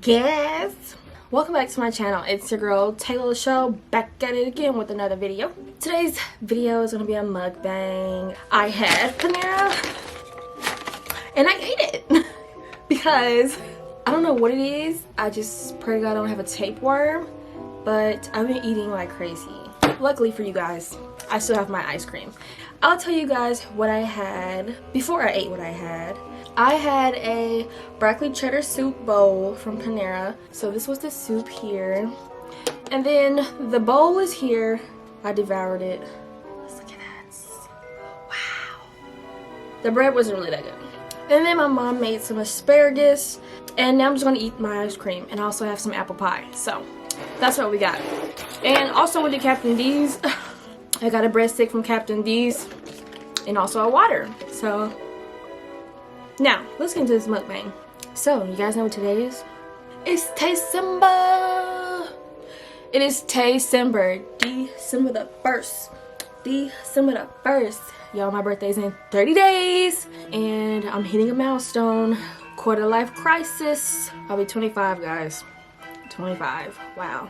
guys, welcome back to my channel. It's your girl Taylor Show, back at it again with another video. Today's video is gonna be a mukbang. I had Panera and I ate it because I don't know what it is. I just pray to God I don't have a tapeworm, but I've been eating like crazy. Luckily for you guys, I still have my ice cream. I'll tell you guys what I had before I ate what I had. I had a broccoli cheddar soup bowl from Panera. So this was the soup here. And then the bowl is here. I devoured it. Let's look at that. Wow. The bread wasn't really that good. And then my mom made some asparagus. And now I'm just going to eat my ice cream. And I also have some apple pie. So that's what we got. And also with the Captain D's, I got a breadstick from Captain D's. And also a water. So now, let's get into this mukbang. So, you guys know what today is? It's Taycember! It is Taycember, December the 1st. December the 1st. Y'all, my birthday's in 30 days. And I'm hitting a milestone. Quarter life crisis. I'll be 25, guys. 25. Wow.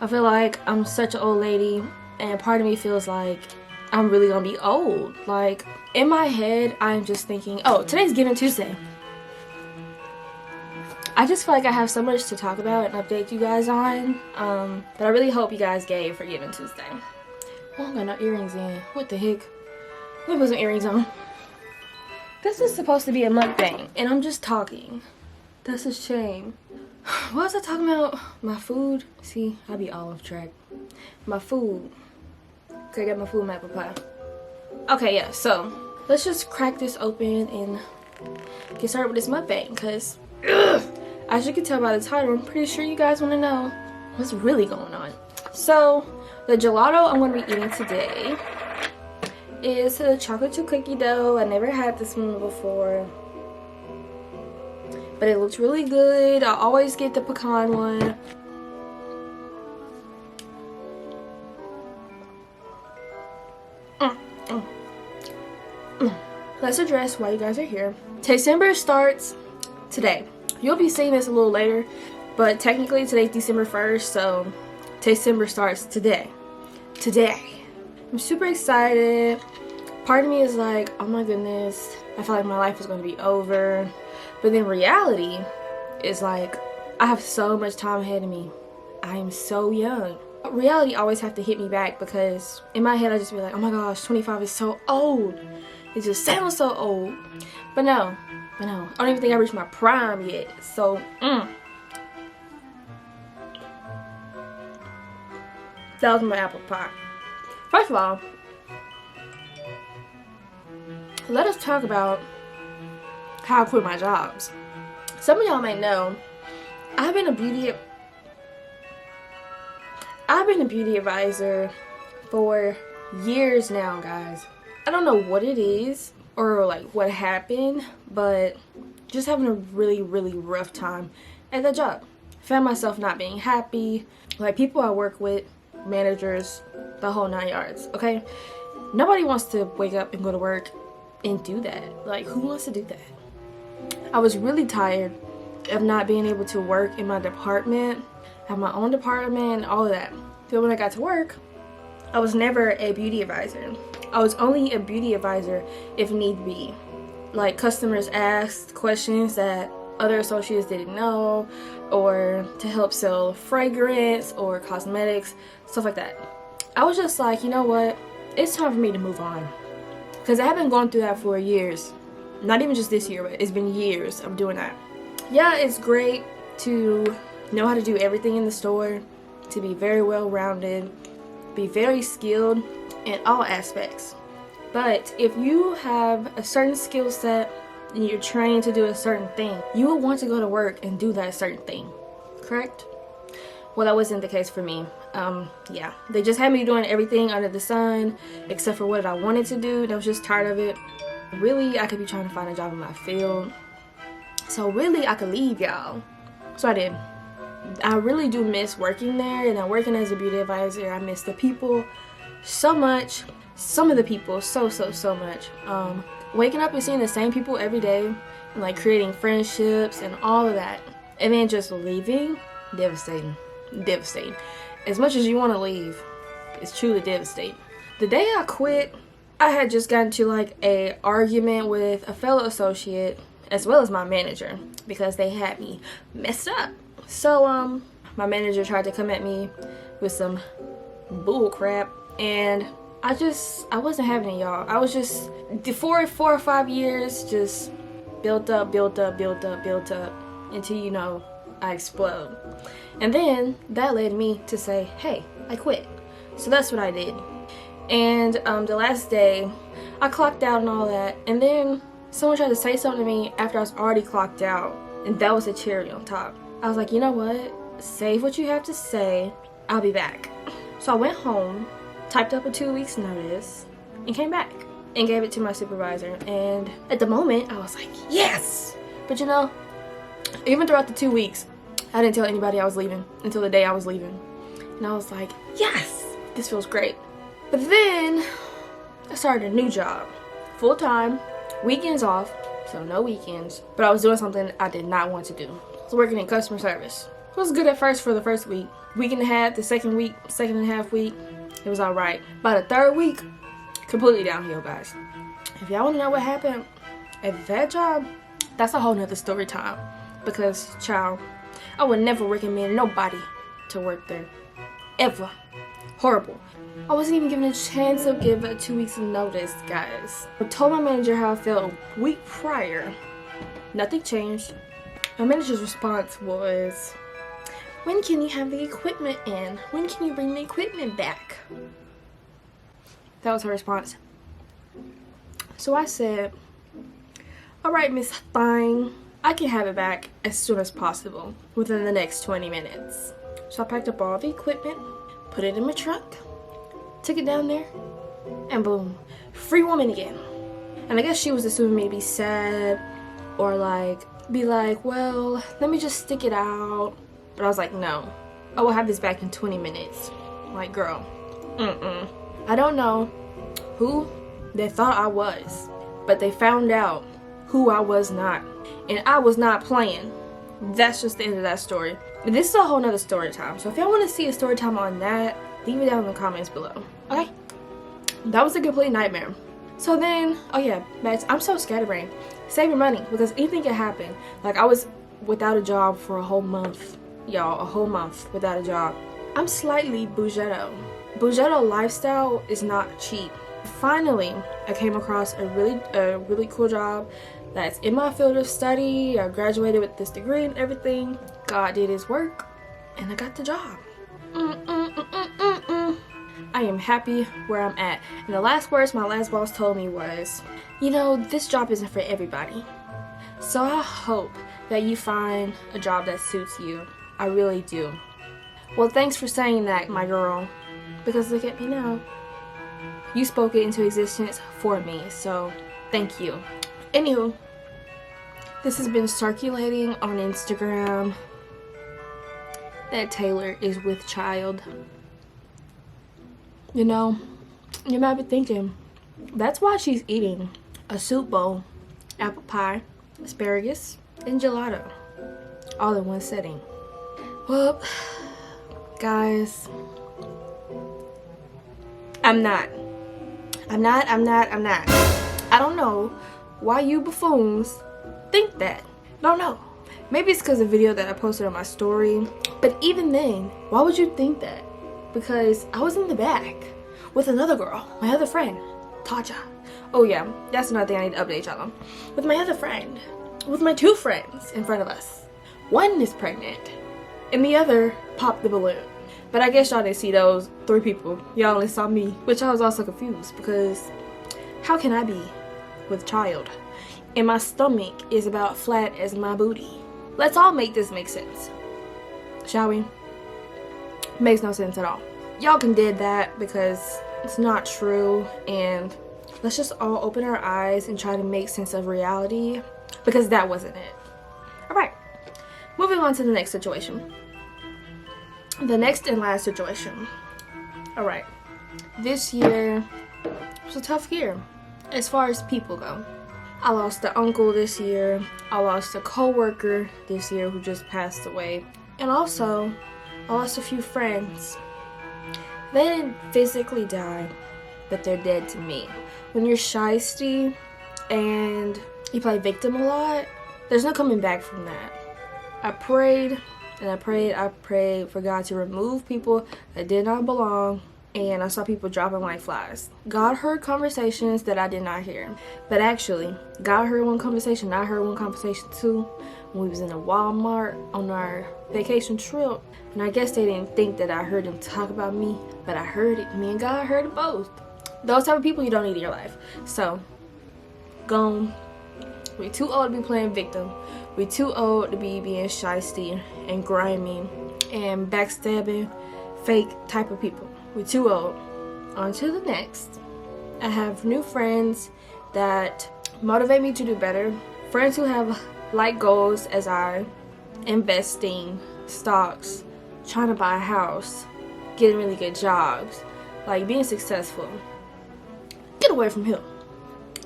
I feel like I'm such an old lady. And part of me feels like I'm really gonna be old. Like, in my head, I'm just thinking, oh, today's Giving Tuesday. I just feel like I have so much to talk about and update you guys on. But I really hope you guys gave for Giving Tuesday. Oh, I got no earrings in. What the heck? Let me put some earrings on. This is supposed to be a mukbang, and I'm just talking. That's a shame. What was I talking about? My food? See, I be all off track. My food. Okay, I got my food, my apple pie. Okay, yeah, so let's just crack this open and get started with this mukbang, because as you can tell by the title, I'm pretty sure you guys want to know what's really going on. So the gelato I'm going to be eating today is the chocolate chip cookie dough. I never had this one before, but it looks really good. I always get the pecan one. Let's address why you guys are here. Taycember starts today. You'll be seeing this a little later, but technically today's December 1st, so Taycember starts today. Today. I'm super excited. Part of me is like, oh my goodness, I feel like my life is going to be over. But then reality is like, I have so much time ahead of me. I am so young. Reality always have to hit me back, because in my head I just be like, oh my gosh, 25 is so old. It just sounds so old. But no. I don't even think I reached my prime yet. So, that was my apple pie. First of all, let us talk about how I quit my jobs. Some of y'all may know, I've been a beauty advisor for years now, guys. I don't know what it is or like what happened, but just having a really rough time at that job. Found myself not being happy. Like, people I work with, managers, the whole 9 yards, okay? Nobody wants to wake up and go to work and do that. Like, who wants to do that? I was really tired of not being able to work in my department, have my own department, and all of that. So when I got to work, I was never a beauty advisor. I was only a beauty advisor if need be. Like, customers asked questions that other associates didn't know, or to help sell fragrance or cosmetics, stuff like that. I was just like, you know what? It's time for me to move on. Because I have been going through that for years. Not even just this year, but it's been years of doing that. Yeah, it's great to know how to do everything in the store, to be very well-rounded, be very skilled in all aspects. But if you have a certain skill set and you're trained to do a certain thing, you will want to go to work and do that certain thing, correct? Well, that wasn't the case for me. Yeah, they just had me doing everything under the sun except for what I wanted to do, and I was just tired of it. Really, I could be trying to find a job in my field, so really I could leave, y'all. So I did. I really do miss working there, and working as a beauty advisor. I miss the people so much. Some of the people so much. Waking up and seeing the same people every day and like creating friendships and all of that. And then just leaving, devastating. Devastating. As much as you want to leave, it's truly devastating. The day I quit, I had just gotten to like a argument with a fellow associate as well as my manager because they had me messed up. So my manager tried to come at me with some bull crap, and I wasn't having it, y'all. I was just for 4 or 5 years just built up until, you know, I explode. And then that led me to say, hey, I quit. So that's what I did. And the last day I clocked out and all that, and then someone tried to say something to me after I was already clocked out, and that was the cherry on top. I was like, you know what, save what you have to say, I'll be back. So I went home, typed up a 2 weeks notice, and came back and gave it to my supervisor. And at the moment I was like, yes. But you know, even throughout the 2 weeks, I didn't tell anybody I was leaving until the day I was leaving. And I was like, yes, this feels great. But then I started a new job, full-time, weekends off, so no weekends. But I was doing something I did not want to do. I was working in customer service. It was good at first for the first week and a half. The second and a half week, it was all right. By the third week, completely downhill, guys. If y'all want to know what happened at that job, that's a whole nother story time. Because, child, I would never recommend nobody to work there, ever. Horrible. I wasn't even given a chance to give a 2 weeks notice, guys. I told my manager how I felt a week prior. Nothing changed. My manager's response was, when can you have the equipment in? When can you bring the equipment back? That was her response. So I said, all right, Miss Fine, I can have it back as soon as possible, within the next 20 minutes. So I packed up all the equipment, put it in my truck, took it down there, and boom, free woman again. And I guess she was assuming me to be sad, or like, be like, well, let me just stick it out. But I was like, no, I will have this back in 20 minutes. I'm like, girl, I don't know who they thought I was, but they found out who I was not. And I was not playing. That's just the end of that story. And this is a whole nother story time. So if y'all want to see a story time on that, leave it down in the comments below. Okay? That was a complete nightmare. So then, oh yeah, Max, I'm so scatterbrained. Save your money, because anything can happen. Like, I was without a job for a whole month. Y'all, a whole month without a job. I'm slightly bougetto. Bougetto lifestyle is not cheap. Finally, I came across a really cool job that's in my field of study. I graduated with this degree and everything. God did his work, and I got the job. I am happy where I'm at. And the last words my last boss told me was, you know, this job isn't for everybody. So I hope that you find a job that suits you. I really do. Well, thanks for saying that, my girl. Because look at me now. You spoke it into existence for me, so thank you. Anywho, this has been circulating on Instagram that Taylor is with child. You know, you might be thinking, that's why she's eating a soup bowl, apple pie, asparagus, and gelato, all in one setting. Well, guys, I'm not. I don't know why you buffoons think that. Don't know. Maybe it's because of the video that I posted on my story. But even then, why would you think that? Because I was in the back with another girl, my other friend, Taja. Oh yeah, that's another thing I need to update y'all on. With my other friend, with my two friends in front of us. One is pregnant, and the other popped the balloon. But I guess y'all didn't see those 3 people. Y'all only saw me, which I was also confused because how can I be with child? And my stomach is about flat as my booty. Let's all make this make sense, shall we? Makes no sense at all. Y'all can dead that because it's not true, and let's just all open our eyes and try to make sense of reality, because that wasn't it. Alright, moving on to the next situation. The next and last situation. Alright, this year was a tough year as far as people go. I lost an uncle this year. I lost a co-worker this year who just passed away. And also, I lost a few friends. They didn't physically die, but they're dead to me. When you're shysty and you play victim a lot, there's no coming back from that. I prayed and I prayed for God to remove people that did not belong, and I saw people dropping like flies. God heard conversations that I did not hear. But actually, God heard one conversation, I heard one conversation too, when we was in a Walmart on our vacation trip. And I guess they didn't think that I heard them talk about me, but I heard it. Me and God heard it both. Those type of people you don't need in your life. So, gone. We too old to be playing victim. We too old to be being shysty and grimy and backstabbing, fake type of people. We too old. On to the next. I have new friends that motivate me to do better. Friends who have like goals as I, investing, stocks, trying to buy a house, getting really good jobs, like being successful. Get away from him.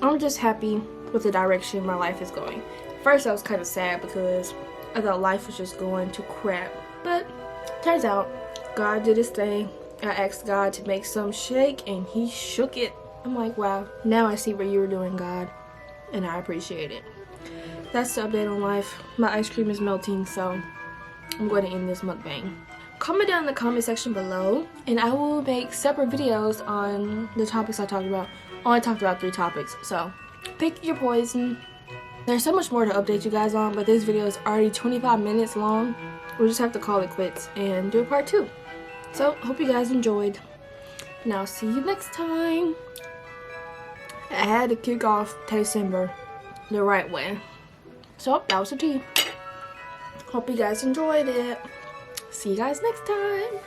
I'm just happy with the direction my life is going. First I was kind of sad because I thought life was just going to crap, but turns out God did his thing. I asked God to make some shake and he shook it. I'm like, wow, now I see what you were doing, God, and I appreciate it. That's the update on life. My ice cream is melting, so I'm going to end this mukbang. Comment down in the comment section below and I will make separate videos on the topics I talked about. I only talked about 3 topics, so pick your poison. There's so much more to update you guys on, but this video is already 25 minutes long. We'll just have to call it quits and do a part 2. So, hope you guys enjoyed. And I'll see you next time. I had to kick off Taycember the right way. So, that was the tea. Hope you guys enjoyed it. See you guys next time.